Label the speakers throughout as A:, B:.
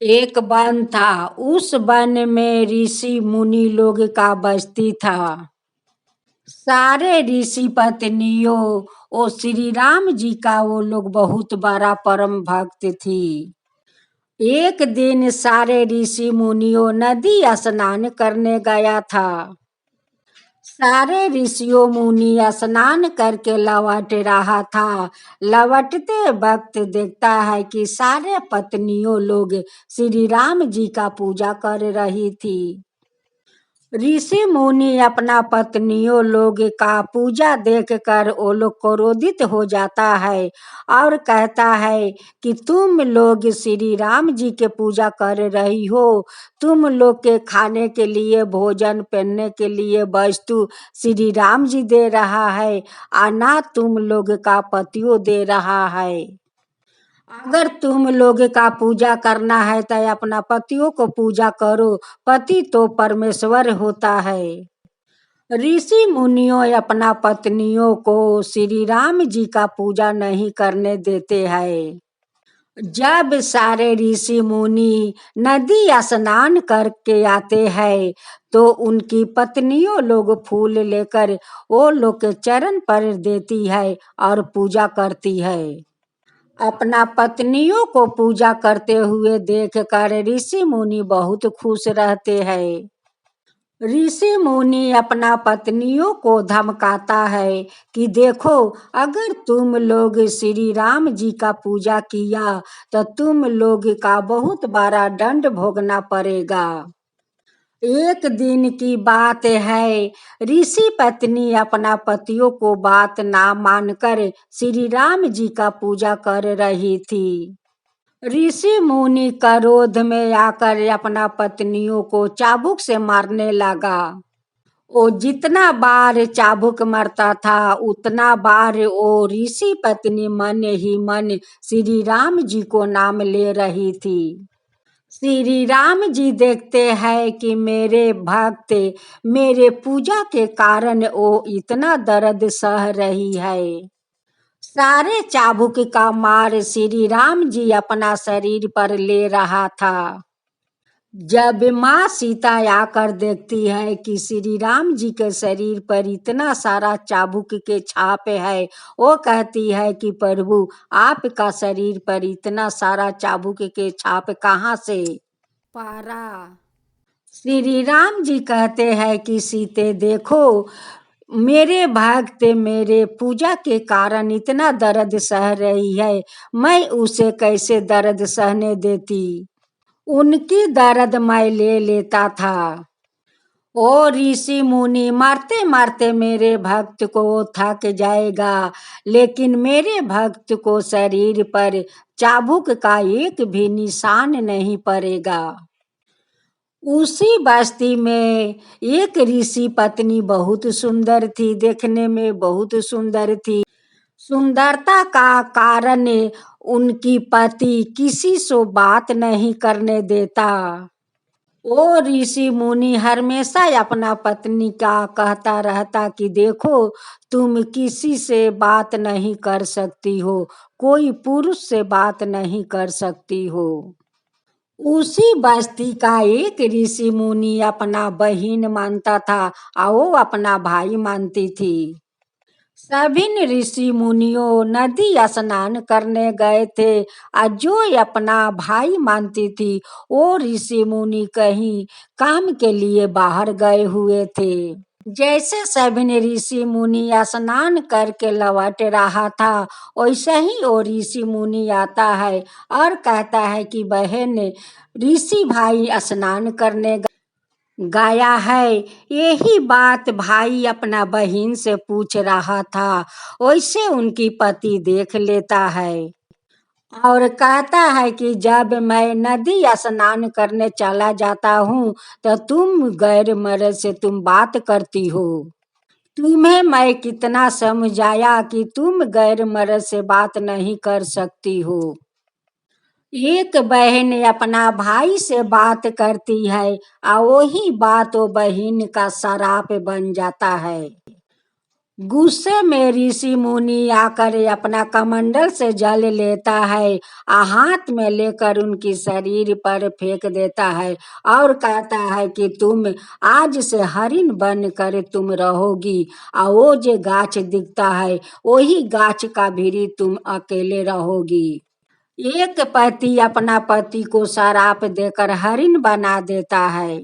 A: एक वन था। उस वन में ऋषि मुनि लोग का बस्ती था। सारे ऋषि पत्नियों ओ श्री राम जी का वो लोग बहुत बड़ा परम भक्त थी। एक दिन सारे ऋषि मुनियों नदी स्नान करने गया था। सारे ऋषियों मुनि स्नान करके लौट रहा था। लौटते वक्त देखता है कि सारे पत्नियों लोग श्री राम जी का पूजा कर रही थी। ऋषि मुनि अपना पत्नियों लोग का पूजा देखकर वो लोग क्रोधित हो जाता है और कहता है कि तुम लोग श्री राम जी के पूजा कर रही हो। तुम लोग के खाने के लिए भोजन पहनने के लिए वस्तु श्री राम जी दे रहा है और ना तुम लोग का पतियों दे रहा है। अगर तुम लोग का पूजा करना है तो अपना पतियों को पूजा करो। पति तो परमेश्वर होता है। ऋषि मुनियों अपना पत्नियों को श्री राम जी का पूजा नहीं करने देते हैं। जब सारे ऋषि मुनि नदी स्नान करके आते हैं तो उनकी पत्नियों लोग फूल लेकर वो लोग के चरण पर देती है और पूजा करती है। अपना पत्नियों को पूजा करते हुए देखकर ऋषि मुनि बहुत खुश रहते हैं। ऋषि मुनि अपना पत्नियों को धमकाता है कि देखो, अगर तुम लोग श्री राम जी का पूजा किया तो तुम लोग का बहुत बड़ा दंड भोगना पड़ेगा। एक दिन की बात है, ऋषि पत्नी अपना पतियों को बात ना मानकर श्री राम जी का पूजा कर रही थी। ऋषि मुनि क्रोध में आकर अपना पत्नियों को चाबुक से मारने लगा। वो जितना बार चाबुक मारता था उतना बार वो ऋषि पत्नी मन ही मन श्री राम जी को नाम ले रही थी। श्री राम जी देखते हैं कि मेरे भक्त मेरे पूजा के कारण वो इतना दर्द सह रही है। सारे चाबुक का मार श्री राम जी अपना शरीर पर ले रहा था। जब माँ सीता आकर देखती है कि श्री राम जी के शरीर पर इतना सारा चाबुक के छाप है, वो कहती है कि प्रभु, आपका शरीर पर इतना सारा चाबुक के छाप कहाँ से पारा। श्री राम जी कहते हैं कि सीते देखो, मेरे भक्त मेरे पूजा के कारण इतना दर्द सह रही है, मैं उसे कैसे दर्द सहने देती। उनकी दर्द मैं ले लेता था। ओ ऋषि मुनि, मारते मारते मेरे भक्त को वो थक जाएगा, लेकिन मेरे भक्त को शरीर पर चाबुक का एक भी निशान नहीं पड़ेगा। उसी बस्ती में एक ऋषि पत्नी बहुत सुंदर थी, देखने में बहुत सुंदर थी। सुंदरता का कारण उनकी पति किसी से बात नहीं करने देता। वो ऋषि मुनि हमेशा अपना पत्नी का कहता रहता कि देखो, तुम किसी से बात नहीं कर सकती हो, कोई पुरुष से बात नहीं कर सकती हो। उसी बस्ती का एक ऋषि मुनि अपना बहन मानता था और वो अपना भाई मानती थी। सभी ऋषि मुनियों नदी स्नान करने गए थे और जो अपना भाई मानती थी वो ऋषि मुनि कहीं काम के लिए बाहर गए हुए थे। जैसे सभी ऋषि मुनि स्नान करके लौट रहा था, वैसे ही वो ऋषि मुनि आता है और कहता है कि बहन, ऋषि भाई स्नान करने गया है। यही बात भाई अपना बहन से पूछ रहा था। वैसे उनकी पति देख लेता है और कहता है कि जब मैं नदी स्नान करने चला जाता हूँ तो तुम गैर मर्द से तुम बात करती हो। तुम्हें मैं कितना समझाया कि तुम गैर मर्द से बात नहीं कर सकती हो। एक बहन अपना भाई से बात करती है और वही बात वो बहन का श्राप बन जाता है। गुस्से में ऋषि मुनि आकर अपना कमंडल से जल लेता है, हाथ में लेकर उनकी शरीर पर फेंक देता है और कहता है कि तुम आज से हरिण बन कर तुम रहोगी, और वो जो गाछ दिखता है वही गाछ का भीरी तुम अकेले रहोगी। एक पति अपना पति को शराप देकर हरिण बना देता है।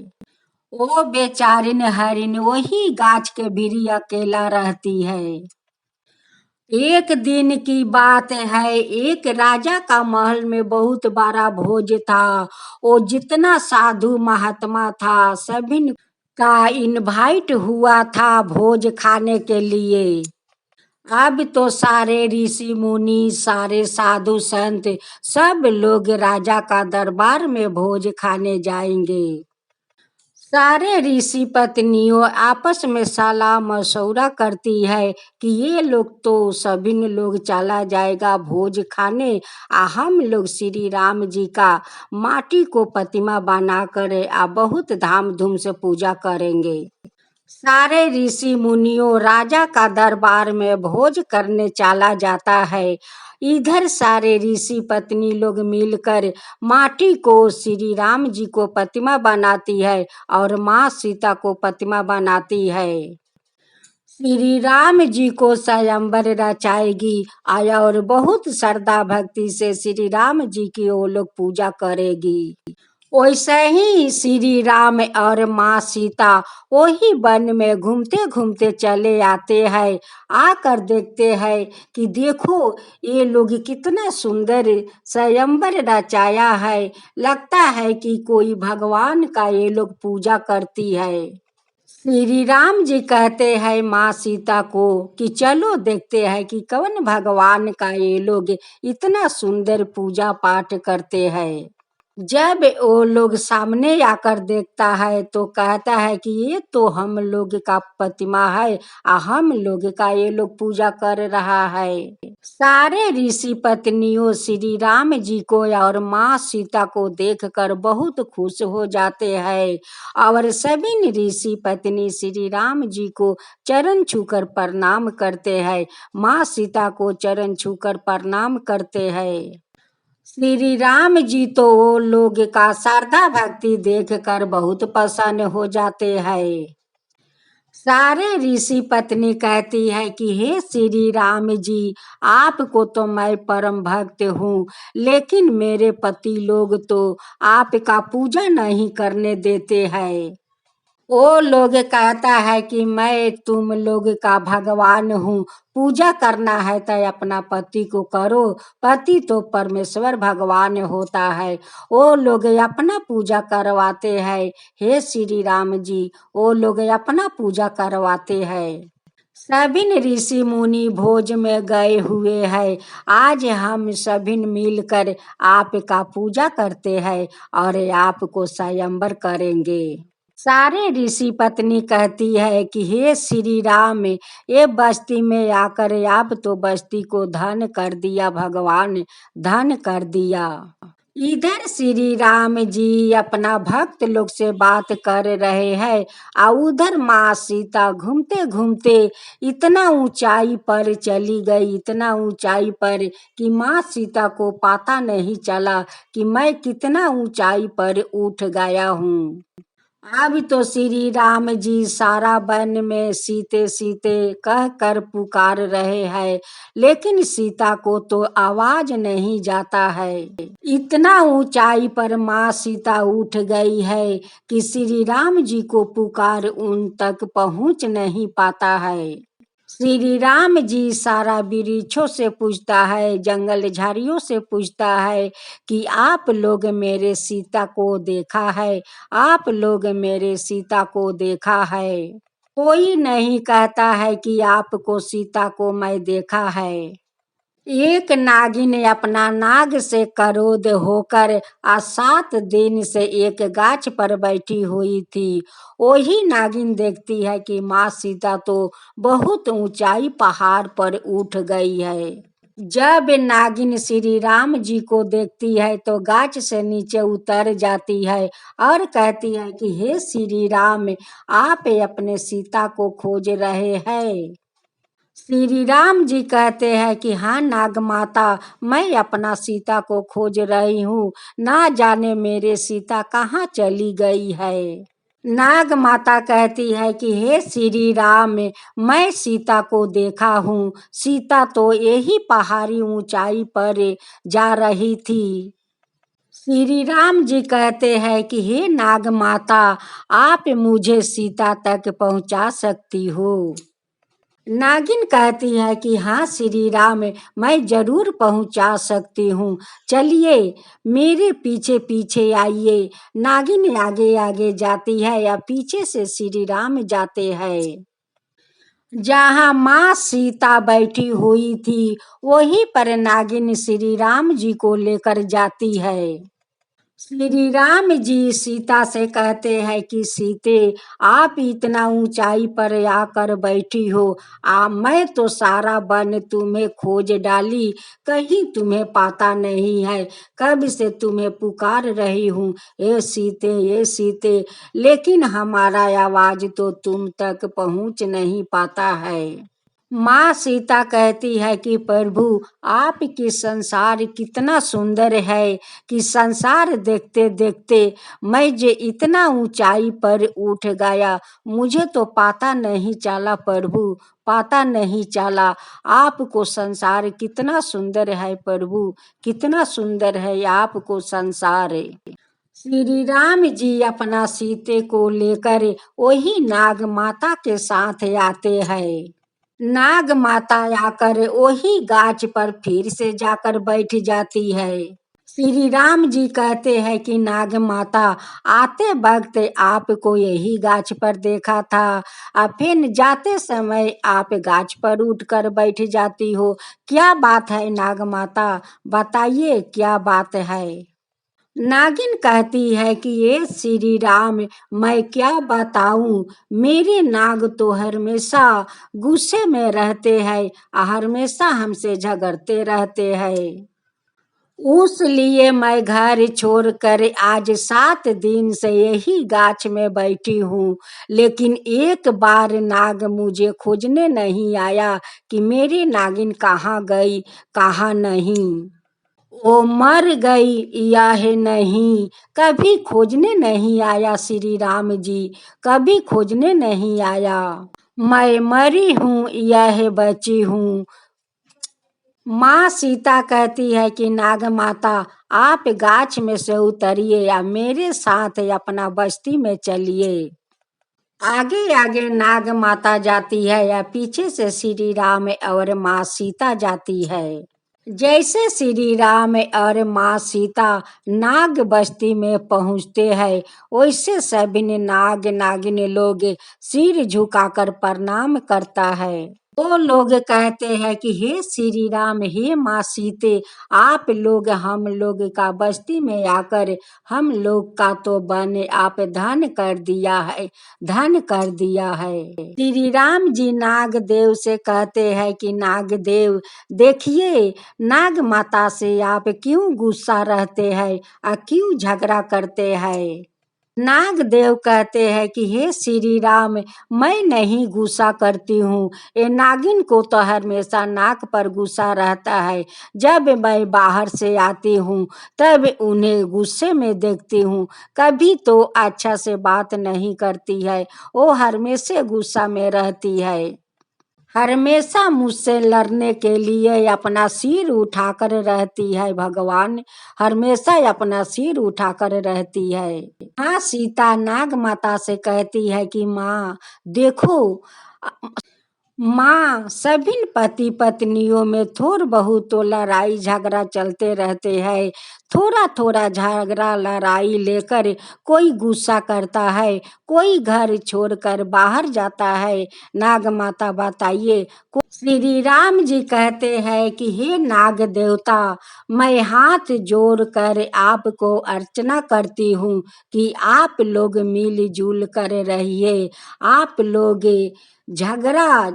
A: वो बेचारिन हरिण वही गाछ के भीरी अकेला रहती है। एक दिन की बात है, एक राजा का महल में बहुत बड़ा भोज था। वो जितना साधु महात्मा था सभी का इनवाइट हुआ था भोज खाने के लिए। अब तो सारे ऋषि मुनि, सारे साधु संत, सब लोग राजा का दरबार में भोज खाने जाएंगे। सारे ऋषि पत्नियों आपस में सलाह मशवरा करती है कि ये लोग तो सभी लोग चला जाएगा भोज खाने, हम लोग श्री राम जी का माटी को प्रतिमा बनाकर बहुत धामधूम से पूजा करेंगे। सारे ऋषि मुनियों राजा का दरबार में भोज करने चला जाता है। इधर सारे ऋषि पत्नी लोग मिलकर माटी को श्री राम जी को प्रतिमा बनाती है और माँ सीता को प्रतिमा बनाती है। श्री राम जी को स्वयंवर रचाएगी और बहुत श्रद्धा भक्ति से श्री राम जी की वो लोग पूजा करेगी। वैसे ही श्री राम और माँ सीता वही वन में घूमते घूमते चले आते हैं। आकर देखते हैं कि देखो ये लोग कितना सुंदर स्वयंवर रचाया है, लगता है कि कोई भगवान का ये लोग पूजा करती है। श्री राम जी कहते हैं माँ सीता को कि चलो देखते हैं कि कौन भगवान का ये लोग इतना सुंदर पूजा पाठ करते हैं। जब वो लोग सामने आकर देखता है तो कहता है कि ये तो हम लोग का प्रतिमा है, हम लोग का ये लोग पूजा कर रहा है। सारे ऋषि पत्नियों श्री राम जी को और माँ सीता को देखकर बहुत खुश हो जाते हैं और सभी ऋषि पत्नी श्री राम जी को चरण छूकर प्रणाम करते हैं, माँ सीता को चरण छूकर प्रणाम करते हैं। श्री राम जी तो वो लोग का श्रद्धा भक्ति देखकर बहुत प्रसन्न हो जाते हैं। सारे ऋषि पत्नी कहती है कि हे श्री राम जी, आपको तो मैं परम भक्त हूँ, लेकिन मेरे पति लोग तो आपका पूजा नहीं करने देते हैं। वो लोग कहता है कि मैं तुम लोग का भगवान हूँ, पूजा करना है तो अपना पति को करो, पति तो परमेश्वर भगवान होता है। वो लोग अपना पूजा करवाते हैं। हे श्री राम जी, वो लोग अपना पूजा करवाते हैं। सभी ऋषि मुनि भोज में गए हुए हैं। आज हम सभी मिलकर आपका पूजा करते हैं और आपको स्वयंवर करेंगे। सारे ऋषि पत्नी कहती है कि हे श्री राम, ये बस्ती में आकर आप तो बस्ती को धन कर दिया, भगवान धन कर दिया। इधर श्री राम जी अपना भक्त लोग से बात कर रहे हैं और उधर माँ सीता घूमते घूमते इतना ऊंचाई पर चली गई, इतना ऊंचाई पर कि माँ सीता को पता नहीं चला कि मैं कितना ऊंचाई पर उठ गया हूँ। अब तो श्री राम जी सारा वन में सीते सीते कह कर पुकार रहे हैं, लेकिन सीता को तो आवाज नहीं जाता है। इतना ऊंचाई पर माँ सीता उठ गई है कि श्री राम जी को पुकार उन तक पहुंच नहीं पाता है। श्री राम जी सारा वृक्षों से पूछता है, जंगल झाड़ियों से पूछता है कि आप लोग मेरे सीता को देखा है, आप लोग मेरे सीता को देखा है। कोई नहीं कहता है कि आपको सीता को मैं देखा है। एक नागिन अपना नाग से क्रोध होकर 7 दिन से एक गाछ पर बैठी हुई थी। वही नागिन देखती है कि माँ सीता तो बहुत ऊंचाई पहाड़ पर उठ गई है। जब नागिन श्री राम जी को देखती है तो गाछ से नीचे उतर जाती है और कहती है कि हे श्री राम, आप अपने सीता को खोज रहे हैं। श्री राम जी कहते हैं कि हाँ नाग माता, मैं अपना सीता को खोज रही हूँ, ना जाने मेरे सीता कहाँ चली गई है। नाग माता कहती है कि हे श्री राम, मैं सीता को देखा हूँ, सीता तो यही पहाड़ी ऊंचाई पर जा रही थी। श्री राम जी कहते हैं कि हे नाग माता, आप मुझे सीता तक पहुंचा सकती हो। नागिन कहती है कि हाँ श्री राम, मैं जरूर पहुंचा सकती हूँ, चलिए मेरे पीछे पीछे आइए। नागिन आगे आगे जाती है या पीछे से श्री राम जाते हैं। जहाँ माँ सीता बैठी हुई थी वहीं पर नागिन श्री राम जी को लेकर जाती है। श्री राम जी सीता से कहते हैं कि सीते, आप इतना ऊंचाई पर आकर बैठी हो, मैं तो सारा वन तुम्हें खोज डाली, कहीं तुम्हें पाता नहीं है, कब से तुम्हें पुकार रही हूँ, ये सीते ये सीते, लेकिन हमारा आवाज तो तुम तक पहुँच नहीं पाता है। माँ सीता कहती है कि प्रभु, आपकी संसार कितना सुंदर है कि संसार देखते देखते मैं जे इतना ऊंचाई पर उठ गया, मुझे तो पता नहीं चला प्रभु, पता नहीं चला। आपको संसार कितना सुंदर है प्रभु, कितना सुंदर है आपको संसार। श्री राम जी अपना सीते को लेकर वही नाग माता के साथ आते हैं। नाग माता आकर वही गाछ पर फिर से जाकर बैठ जाती है। श्री राम जी कहते हैं कि नाग माता, आते वक्त आपको यही गाछ पर देखा था, फिर जाते समय आप गाछ पर उठकर बैठ जाती हो, क्या बात है नाग माता, बताइए क्या बात है। नागिन कहती है कि ये श्री राम, मैं क्या बताऊं, मेरे नाग तो हमेशा गुस्से में रहते हैं, हमेशा हमसे झगड़ते रहते हैं। उस लिए मैं घर छोड़कर आज 7 दिन से यही गाछ में बैठी हूँ, लेकिन एक बार नाग मुझे खोजने नहीं आया कि मेरी नागिन कहाँ गई कहाँ नहीं। वो मर गई या है नहीं, कभी खोजने नहीं आया श्री राम जी, कभी खोजने नहीं आया। मैं मरी हूँ यह बची हूँ। माँ सीता कहती है कि नाग माता, आप गाछ में से उतरिए या मेरे साथ अपना बस्ती में चलिए। आगे आगे नाग माता जाती है या पीछे से श्री राम और माँ सीता जाती है। जैसे श्री राम और माँ सीता नाग बस्ती में पहुँचते हैं, वैसे सभी नाग नागिन लोग सिर झुकाकर प्रणाम करता है। वो लोग कहते हैं कि हे श्री राम, हे माँ सीते, आप लोग हम लोग का बस्ती में आकर हम लोग का तो वन आप धन कर दिया है, धन कर दिया है। श्री राम जी नाग देव से कहते हैं कि नाग देव, देखिए नाग माता से आप क्यों गुस्सा रहते हैं और क्यों झगड़ा करते हैं। नाग देव कहते हैं कि हे श्री राम, मैं नहीं गुस्सा करती हूँ, ये नागिन को तो हमेशा नाक पर गुस्सा रहता है, जब मैं बाहर से आती हूँ तब उन्हें गुस्से में देखती हूँ, कभी तो अच्छा से बात नहीं करती है, वो हमेशा गुस्सा में रहती है, हमेशा मुझसे लड़ने के लिए अपना सिर उठाकर रहती है। भगवान, हमेशा अपना सिर उठाकर रहती है। हाँ सीता नाग माता से कहती है कि माँ देखो, माँ सभी पति पत्नियों में थोड़ बहुत तो लड़ाई झगड़ा चलते रहते हैं, थोड़ा थोड़ा झगड़ा लड़ाई लेकर कोई गुस्सा करता है, कोई घर छोड़कर बाहर जाता है। नाग माता बताइए। श्री राम जी कहते हैं कि हे नाग देवता, मैं हाथ जोड़कर आपको अर्चना करती हूँ कि आप लोग मिलजुल कर रहिए, आप लोग झगड़ा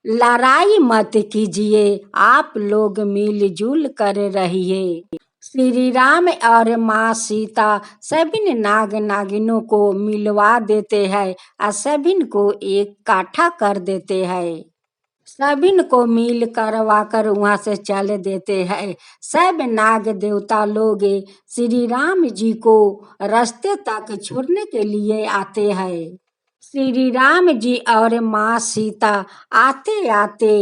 A: लड़ाई मत कीजिए, आप लोग मिलजुल कर रहिए। श्री राम और माँ सीता सभी नाग नागिनों को मिलवा देते हैं और सभी को एक काठा कर देते हैं। सभिन को मिल करवा कर वहां से चल देते हैं। सब नाग देवता लोग श्री राम जी को रास्ते तक छोड़ने के लिए आते हैं। श्री राम जी और माँ सीता आते आते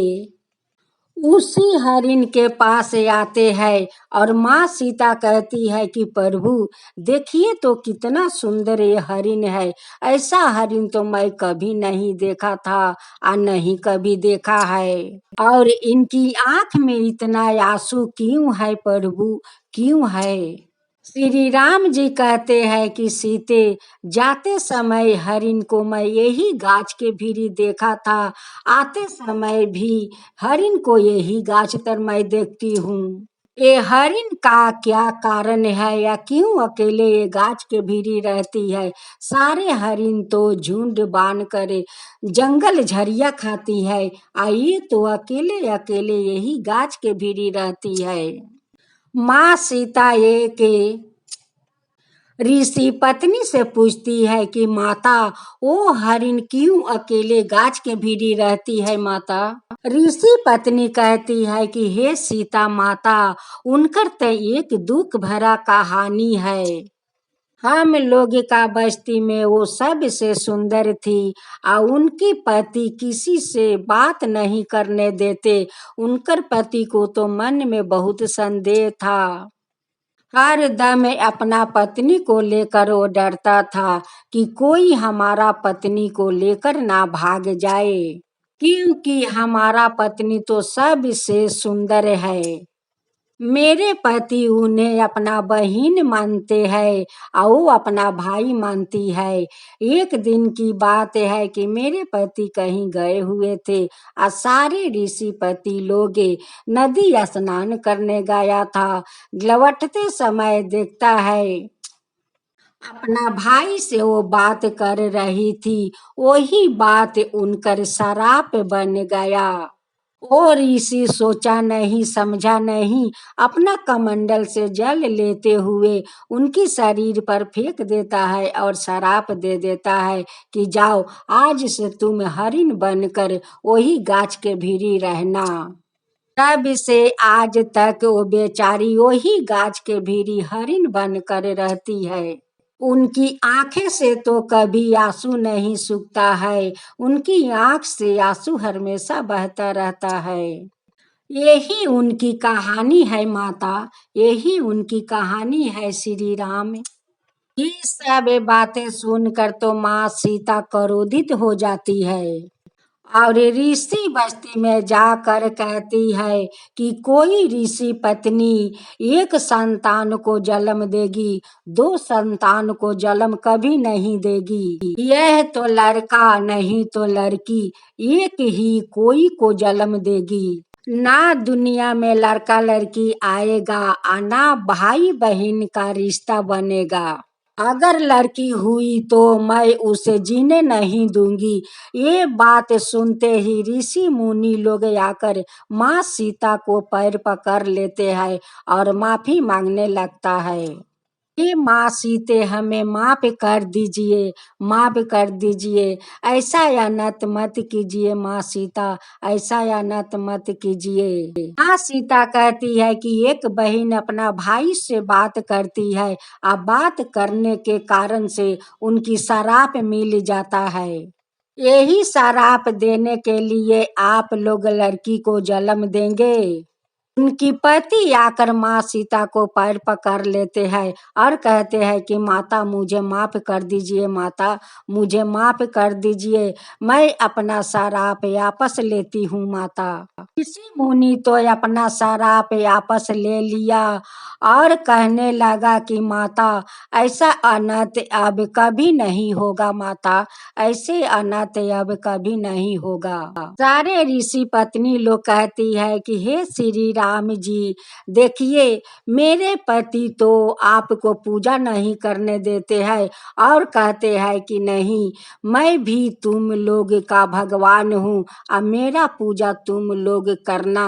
A: उसी हरिण के पास आते हैं और माँ सीता कहती है कि प्रभु देखिए तो कितना सुंदर ये हरिण है। ऐसा हरिण तो मैं कभी नहीं देखा था और नहीं कभी देखा है। और इनकी आंख में इतना आंसू क्यों है प्रभु, क्यों है? श्री राम जी कहते हैं कि सीते जाते समय हरिण को मैं यही गाछ के भीरी देखा था, आते समय भी हरिण को यही गाछ तर मैं देखती हूँ। ये हरिण का क्या कारण है या क्यों अकेले ये गाछ के भीरी रहती है? सारे हरिण तो झुंड बांध कर जंगल झरिया खाती है, ये तो अकेले अकेले यही गाछ के भीरी रहती है। माँ सीता ये के ऋषि पत्नी से पूछती है कि माता वो हरिण क्यों अकेले गाछ के भीड़ी रहती है माता? ऋषि पत्नी कहती है कि हे सीता माता, उनकर तो एक दुख भरा कहानी है। हम लोग का बस्ती में वो सबसे सुंदर थी और उनकी पति किसी से बात नहीं करने देते। उनकर पति को तो मन में बहुत संदेह था। हर दम अपना पत्नी को लेकर वो डरता था कि कोई हमारा पत्नी को लेकर ना भाग जाए, क्योंकि हमारा पत्नी तो सबसे सुंदर है। मेरे पति उन्हें अपना बहिन मानते हैं और वो अपना भाई मानती है। एक दिन की बात है कि मेरे पति कहीं गए हुए थे और सारे ऋषि पति लोग नदी स्नान करने गया था। लौटते समय देखता है अपना भाई से वो बात कर रही थी, वही बात उनकर शराप बन गया। और इसी सोचा नहीं समझा नहीं, अपना कमंडल से जल लेते हुए उनकी शरीर पर फेंक देता है और शराप दे देता है कि जाओ आज से तुम हरिण बनकर वही गाछ के भीरी रहना। तब से आज तक वो बेचारी वही गाछ के भीरी हरिण बनकर रहती है। उनकी आंखें से तो कभी आंसू नहीं सूखता है, उनकी आंख से आंसू हमेशा बहता रहता है। यही उनकी कहानी है माता, यही उनकी कहानी है श्री राम। ये सब बातें सुनकर तो माँ सीता क्रोधित हो जाती है और ऋषि बस्ती में जाकर कहती है कि कोई ऋषि पत्नी एक संतान को जन्म देगी, दो संतान को जन्म कभी नहीं देगी। यह तो लड़का नहीं तो लड़की एक ही कोई को जन्म देगी। ना दुनिया में लड़का लड़की आएगा और ना भाई बहन का रिश्ता बनेगा। अगर लड़की हुई तो मैं उसे जीने नहीं दूंगी। ये बात सुनते ही ऋषि मुनि लोग आकर माँ सीता को पैर पकड़ लेते हैं और माफी मांगने लगता है। हे माँ सीते हमें माफ कर दीजिए, माफ कर दीजिए, ऐसा अनर्थ मत कीजिए माँ सीता, ऐसा अनर्थ मत कीजिए। माँ सीता कहती है कि एक बहन अपना भाई से बात करती है और बात करने के कारण से उनकी शराप मिल जाता है। यही शराप देने के लिए आप लोग लड़की को जन्म देंगे। उनकी पति आकर माँ सीता को पैर पकड़ लेते हैं और कहते हैं कि माता मुझे माफ कर दीजिए, माता मुझे माफ कर दीजिए, मैं अपना शराप वापस लेती हूँ माता। ऋषि मुनि तो अपना शराप वापस ले लिया और कहने लगा कि माता ऐसा अनर्थ अब कभी नहीं होगा, माता ऐसे अनर्थ अब कभी नहीं होगा। सारे ऋषि पत्नी लोग कहती है कि हे श्री राम जी, देखिए मेरे पति तो आपको पूजा नहीं करने देते हैं और कहते हैं कि नहीं मैं भी तुम लोग का भगवान हूँ और मेरा पूजा तुम लोग करना।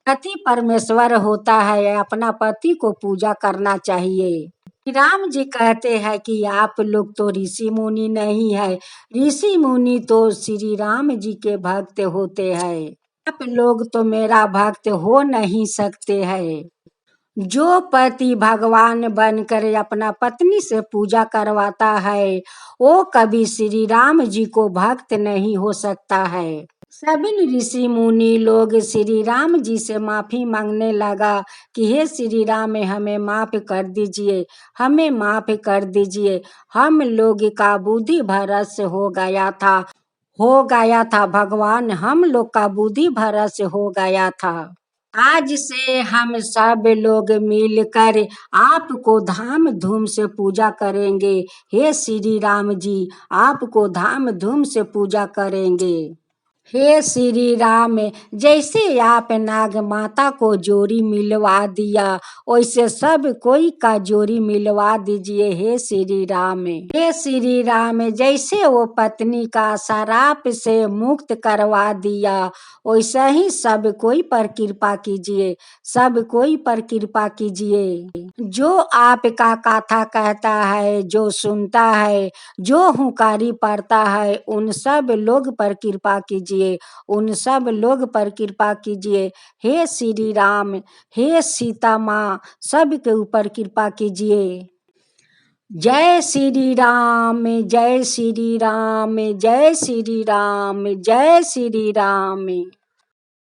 A: पति परमेश्वर होता है, अपना पति को पूजा करना चाहिए। राम जी कहते हैं कि आप लोग तो ऋषि मुनि नहीं है, ऋषि मुनि तो श्री राम जी के भक्त होते हैं, आप लोग तो मेरा भक्त हो नहीं सकते हैं। जो पति भगवान बनकर अपना पत्नी से पूजा करवाता है, वो कभी श्री राम जी को भक्त नहीं हो सकता है। सभी ऋषि मुनि लोग श्री राम जी से माफी मांगने लगा कि हे श्री राम, हमें माफ कर दीजिए, हमें माफ कर दीजिए, हम लोग का बुद्धि भ्रष्ट हो गया था भगवान, हम लोग का बुद्धि भ्रष्ट हो गया था। आज से हम सब लोग मिलकर आपको धाम धूम से पूजा करेंगे, हे श्री राम जी, आपको धाम धूम से पूजा करेंगे। हे श्री राम, जैसे आप नाग माता को जोड़ी मिलवा दिया, वैसे सब कोई का जोड़ी मिलवा दीजिए हे श्री राम। हे श्री राम, जैसे वो पत्नी का शराप से मुक्त करवा दिया, वैसे ही सब कोई पर कृपा कीजिए, सब कोई पर कृपा कीजिए। जो आपका कथा कहता है, जो सुनता है, जो हुकारी पड़ता है, उन सब लोग पर कृपा कीजिए, उन सब लोग पर कृपा कीजिए। हे श्री राम, हे सीता माँ, सबके ऊपर कृपा कीजिए। जय श्री राम, जय श्री राम, जय श्री राम, जय श्री राम।